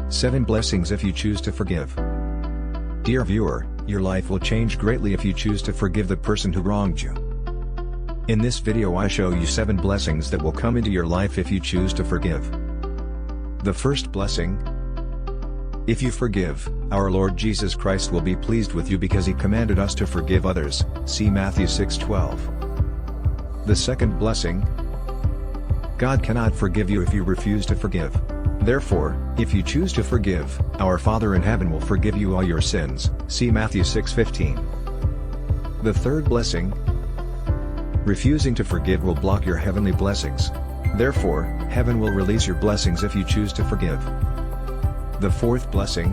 7 Blessings if you choose to forgive. Dear viewer, your life will change greatly if you choose to forgive the person who wronged you. In this video I show you 7 blessings that will come into your life if you choose to forgive. The first blessing: if you forgive, our Lord Jesus Christ will be pleased with you because He commanded us to forgive others, see Matthew 6:12. The second blessing: God cannot forgive you if you refuse to forgive. Therefore, if you choose to forgive, our Father in heaven will forgive you all your sins, see Matthew 6:15. The third blessing: refusing to forgive will block your heavenly blessings. Therefore, heaven will release your blessings if you choose to forgive. The fourth blessing: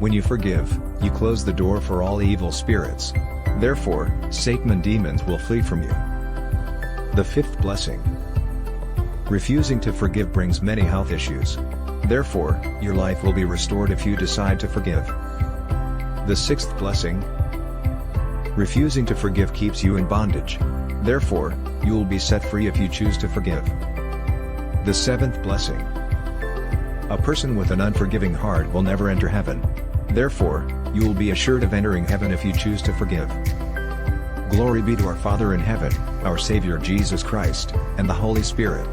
when you forgive, you close the door for all evil spirits. Therefore, Satan and demons will flee from you. The fifth blessing: refusing to forgive brings many health issues. Therefore, your life will be restored if you decide to forgive. The sixth blessing: refusing to forgive keeps you in bondage. Therefore, you will be set free if you choose to forgive. The seventh blessing: a person with an unforgiving heart will never enter heaven. Therefore, you will be assured of entering heaven if you choose to forgive. Glory be to our Father in heaven, our Savior Jesus Christ, and the Holy Spirit.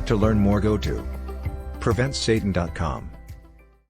To learn more, go to PreventSatan.com.